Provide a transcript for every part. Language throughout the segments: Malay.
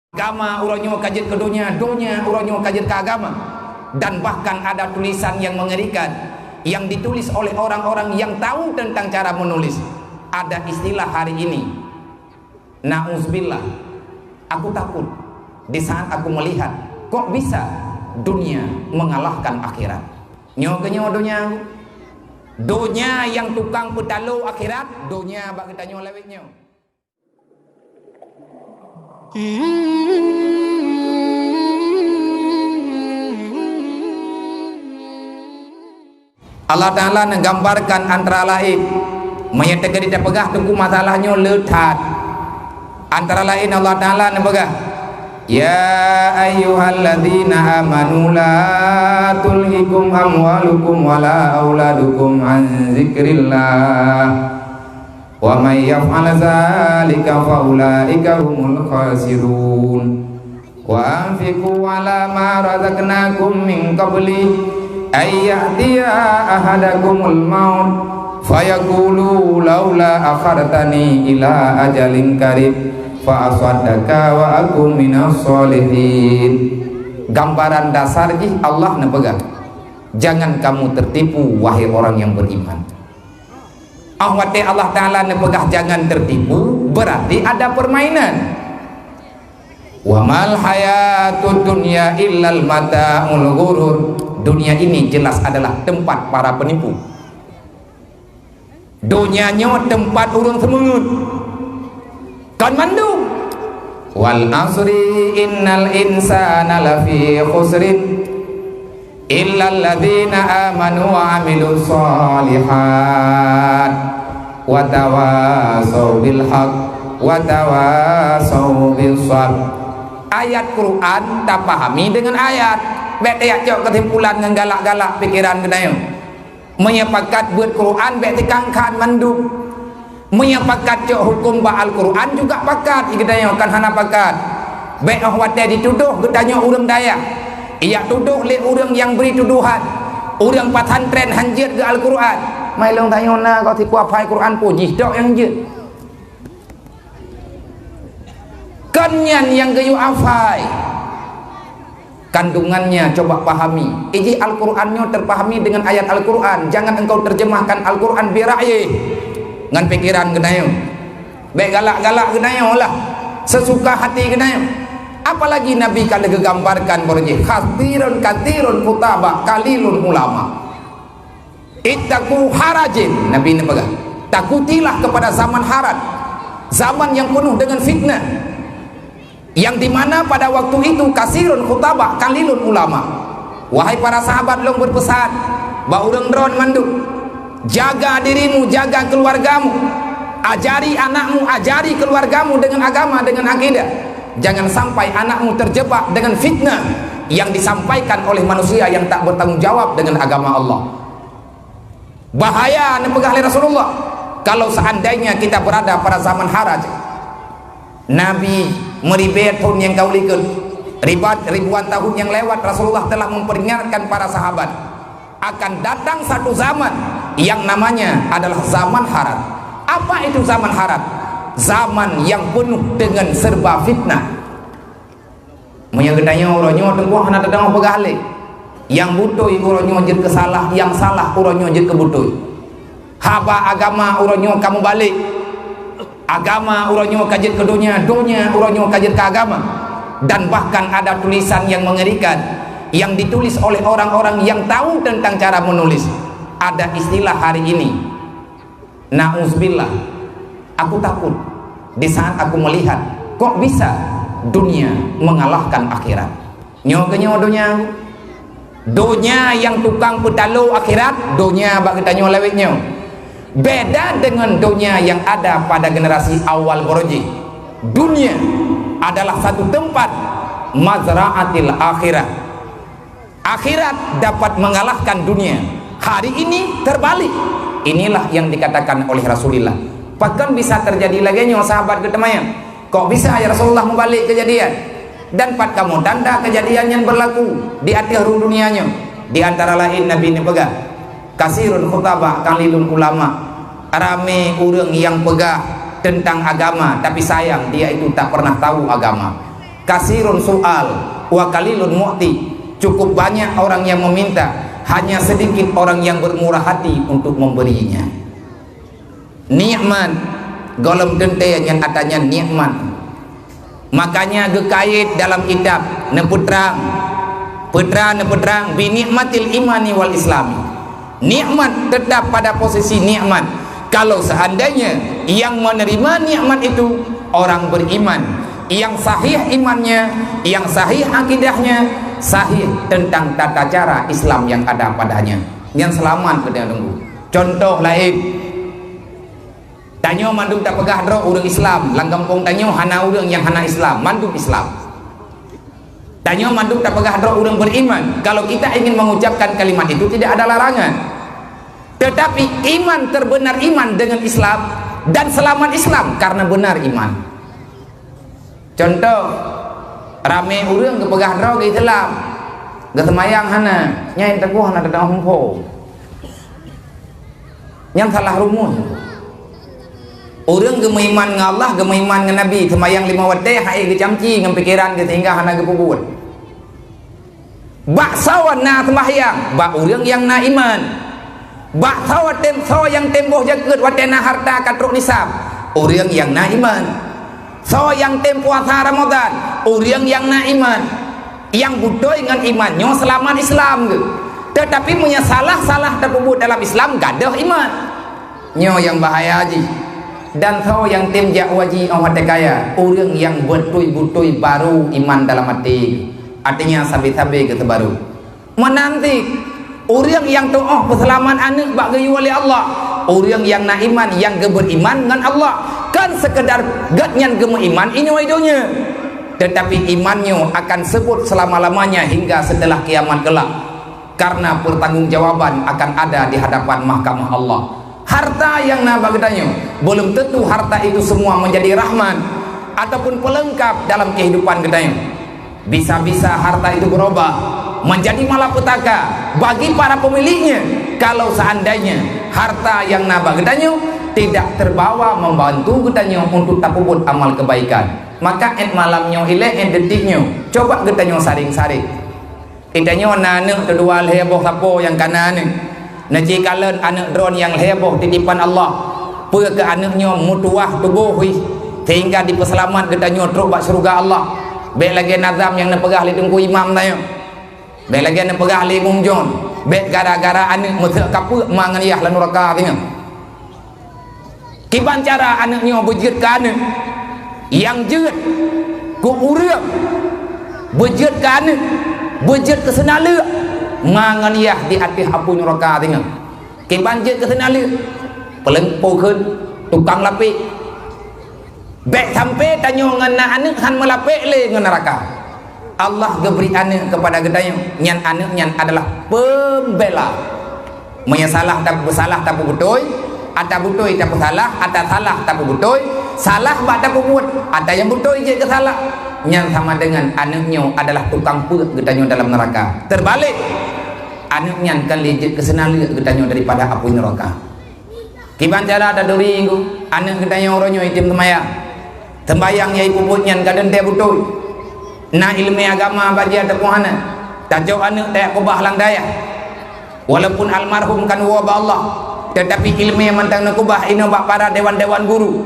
Agama urangnya kajian ke dunia, dunia urangnya kajian ke agama. Dan bahkan ada tulisan yang mengerikan yang ditulis oleh orang-orang yang tahu tentang cara menulis. Ada istilah hari ini, na'uzubillah, aku takut di saat aku melihat kok bisa dunia mengalahkan akhirat. Nyogenyo dunia yang tukang petalu akhirat, dunia bak kita nyo lewetnya. Allah Ta'ala menggambarkan antara lain menyatakan tidak pegah tunggu masalahnya letat. Antara lain Allah Ta'ala pegah, ya ayyuhalladzina amanu la tulhikum amwalukum wala auladukum an zikrillah wa may yaf'al dzalika fa ulaika humul khasirun wa anfiqu ala ma razaqnakum min qabli ayyatiya ahadakumul maut fayaqulu laula akhartani ila ajalin qarib fa asaddaka wa aku minas solihin. Gambaran dasar Allah nepegang, jangan kamu tertipu wahai orang yang beriman. Ahwate Allah Ta'ala nepegah jangan tertipu, berarti ada permainan. Wa mal hayatud dunya illal mata'ul ghurur. Dunia ini jelas adalah tempat para penipu. Dunianya tempat urang semungut. Kan mandu. Wal asri innal insana lafi khusrin illal ladzina amanu wa amilus solihat wa tawasaw bil haq wa tawasaw bis sabr. Ayat Quran tak pahami dengan ayat. Bet ayat jauh kesimpulan dengan galak-galak pikiran kedayo. Menyepakat buat Quran bet dikangkan mandub. Menyepakat jauh hukum ba Al-Quran juga pakat kedayo kan hana pakat. Bet ahwate dituduh kedayo urang daya. Ia tuduh le urang yang beri tuduhan. Urang pesantren hanjir ke Al-Quran. Mai long tanya na kau tipu apa Quran puji dok yang je. Kanyan yang gayu afai. Kandungannya coba pahami. Iji Al-Qur'annya terpahami dengan ayat Al-Qur'an. Jangan engkau terjemahkan Al-Qur'an bira'yi ngan pikiran kenayo. Baik galak-galak kenayo lah. Sesuka hati kenayo. Apalagi Nabi kalau gambarkan berje kathirun kutaba kalilun ulama. Ittaqu harajin. Nabi ini pegang. Takutilah kepada zaman harat. Zaman yang penuh dengan fitnah. Yang dimana pada waktu itu kasirun khutbah kalilun ulama. Wahai para sahabat long berpesan ba urang dron manduk, jaga dirimu, jaga keluargamu, ajari anakmu, ajari keluargamu dengan agama, dengan akidah. Jangan sampai anakmu terjebak dengan fitnah yang disampaikan oleh manusia yang tak bertanggung jawab dengan agama Allah. Bahaya nepegah oleh Rasulullah kalau seandainya kita berada pada zaman haraj. Nabi meribet pun yang kau likut ribuan tahun yang lewat, Rasulullah telah memperingatkan para sahabat akan datang satu zaman yang namanya adalah zaman harat. Apa itu zaman harat? Zaman yang penuh dengan serba fitnah. Menyegendanya orangnya tengkuh anak tetang pegale. Yang butuh orangnya jid kesalah, yang salah orangnya jid kebutuh. Haba agama orangnya kamu balik. Agama urangnya kajian ke dunia, dunia urangnya kajian ke agama. Dan bahkan ada tulisan yang mengerikan yang ditulis oleh orang-orang yang tahu tentang cara menulis. Ada istilah hari ini, na'uzubillah, aku takut di saat aku melihat kok bisa dunia mengalahkan akhirat. Nyogenyo dunia yang tukang petalu akhirat, dunia bak kita nyo lewetnya. Beda dengan dunia yang ada pada generasi awal boroji. Dunia adalah satu tempat mazra'atil akhirat. Akhirat dapat mengalahkan dunia. Hari ini terbalik. Inilah yang dikatakan oleh Rasulullah. Bahkan bisa terjadi lagi nyo sahabat ketemayan. Kok bisa ya Rasulullah membalik kejadian? Dan pat kamu tanda kejadian yang berlaku di akhir dunianya. Di antara lain Nabi ini pegang kasirun khutbah kalilun ulama. Rame urang yang pegah tentang agama, tapi sayang dia itu tak pernah tahu agama. kasirun su'al wa qalilun mu'ti. Cukup banyak orang yang meminta, hanya sedikit orang yang bermurah hati untuk memberinya. Nikmat golem tente yang katanya nikmat. Makanya gekait dalam kitab neputrang bi nikmatil imani wal islami. Nikmat tetap pada posisi nikmat kalau seandainya yang menerima nikmat itu orang beriman, yang sahih imannya, yang sahih akidahnya, sahih tentang tata cara Islam yang ada padanya, yang selamat kepada tunggu. Contoh lain, tanyo mandum tak pegah dro urang Islam, lang kampung tanyo hana urang yang hana Islam, mandum Islam. Tanyo mandum tak pegah dro urang beriman. Kalau kita ingin mengucapkan kalimat itu tidak ada larangan. Tetapi iman terbenar iman dengan Islam dan selamat Islam karena benar iman. Contoh, rame urang ke pegah dro ke Islam, ke semayang hana, nyai teguh hana dadang humpo. Yang salah rumun. Orang gemaiman dengan Allah, gemaiman dengan Nabi, semayang 5 waktu, hai ke camci dengan pikiran ke sehingga hana ke pubut. Bak sawan na sembahyang, bak orang yang na iman. Bak sawan yang temboh jagat watena harta katruk nisab, orang yang na iman. So yang puasa Ramadan, orang yang na iman. Yang butuh dengan imannya selamat Islam ke. Tetapi punya salah terpubut dalam Islam gadah iman. Nyo yang bahaya haji. Dan kau yang tim jakwaji awat kaya, orang yang betul-betul baru iman dalam hati, artinya sabi-sabi kita baru menanti orang yang doa peselaman anak bagi oleh Allah, orang yang na iman, yang beriman dengan Allah, kan sekedar gatnya iman ini waidonya, tetapi imannya akan sebut selama-lamanya hingga setelah kiamat kelak, karena pertanggungjawaban akan ada di hadapan mahkamah Allah. Harta yang nabagdanya belum tentu harta itu semua menjadi rahman ataupun pelengkap dalam kehidupan gedanya. Bisa-bisa harta itu berubah menjadi malapetaka bagi para pemiliknya kalau seandainya harta yang nabagdanya tidak terbawa membantu gedanya untuk tapubut amal kebaikan. Maka malamnya ileh detiknya coba gedanya saring-saring. Idanya anak kedua heboh sapo yang kanan ni. Naji kalen anak drone yang heboh titipan Allah pe ke anaknya mutuah tubuh sehingga diperselamat gedanya teruk bak surga Allah. Baik lagi nazam yang nepegah li tungku imam tanya. Baik lagi nepegah li mumjon. Baik gara-gara anak mesek kapu mangan yah lan neraka tanya. Kiban cara anaknya bejit ke anak yang jeut ku urang bejit ke anak bejit ke senala mangan yah di hati apu neraka tengah. Ke banjir ke sana le pelengpo keun tukang lapik bek sampai tanyo ngana anak han melapik le ngan neraka. Allah geberi anak kepada gedanya nyan anak nyan adalah pembela. Menyasalah tak bersalah tak betul, ada betul tak bersalah, ada salah tak betul, salah bak tak buat, ada yang betul je ke salah. Yang sama dengan anaknya adalah tukang perut gedanya dalam neraka. Terbalik, anaknya kan lejit ke sana gedanya daripada api neraka. Kiban cara ada duri itu anak gedanya orangnya itim tembayang yai puputnya kadang dia betul. Na ilmu agama bagi ada puhana. Tajuk anak tak kubah lang daya. Walaupun almarhum kan wabah Allah, tetapi ilmu yang mentang nak kubah ini bak para dewan-dewan guru.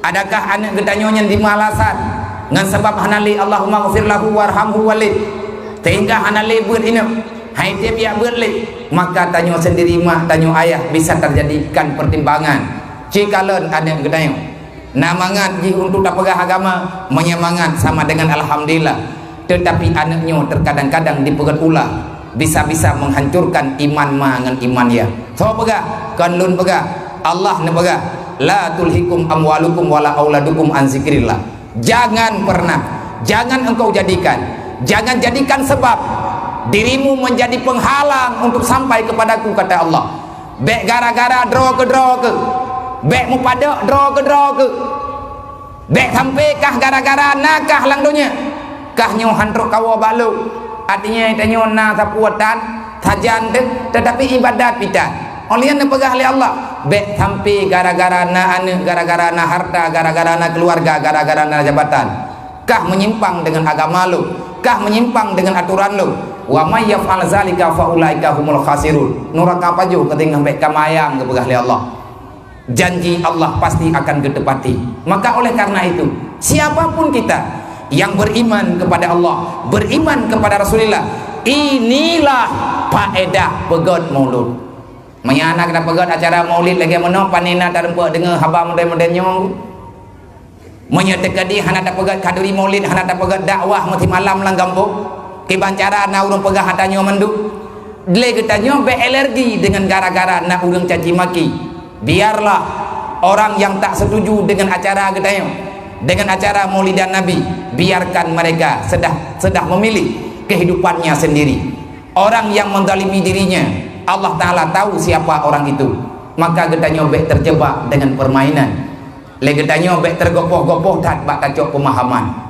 Adakah anak gedanya yang dimalasan? Dengan sebab hanali Allahumma ghafir lahu warhamhu walid sehingga hanali buat ini hai dia biar buat le, maka tanya sendiri mak tanya ayah bisa terjadikan pertimbangan cikalan anak gedanya namangan ji untuk tak pegah agama menyemangat sama dengan alhamdulillah, tetapi anaknya terkadang-kadang dipegat ulah bisa-bisa menghancurkan iman dengan iman ya. So pegah kan lun pegah Allah ne pegah la tulhikum amwalukum wala auladukum an zikrillah. Jangan pernah, jangan engkau jadikan, jangan jadikan sebab dirimu menjadi penghalang untuk sampai kepadaku, kata Allah. Bek gara-gara draw ke bek mu pada draw ke bek sampai kah gara-gara nakah lang dunia kah nyo hantruk kawa balu artinya itanyo na sapuatan sajan tetapi ibadat pitan olian nepegah oleh Allah bek sampai gara-gara na anak, gara-gara na harta, gara-gara na keluarga, gara-gara na jabatan kah menyimpang dengan agama lu, kah menyimpang dengan aturan lu. Wa may yaf'al zalika fa ulaika humul khasirun. Neraka paju keting sampai kamayang ke begah Allah. Janji Allah pasti akan ketepati. Maka oleh karena itu, siapapun kita yang beriman kepada Allah, beriman kepada Rasulullah, inilah faedah pegot maulud. Mayana kena pegot acara maulid lagi mana panina tak rempak dengar haba model-model nyong. Menyetekadi hana tak pegat kaduri maulid, hana tak pegat dakwah mati malam lang kampung. Kebancara na urang pegah hatanya mendu. Dile katanya be alergi dengan gara-gara nak urang caci maki. Biarlah orang yang tak setuju dengan acara katanya, dengan acara maulidan Nabi, biarkan mereka sedah memilih kehidupannya sendiri. Orang yang menzalimi dirinya, Allah Ta'ala tahu siapa orang itu. Maka katanya be terjebak dengan permainan. Le katanya be tergopoh-gopoh tak bak kacau pemahaman.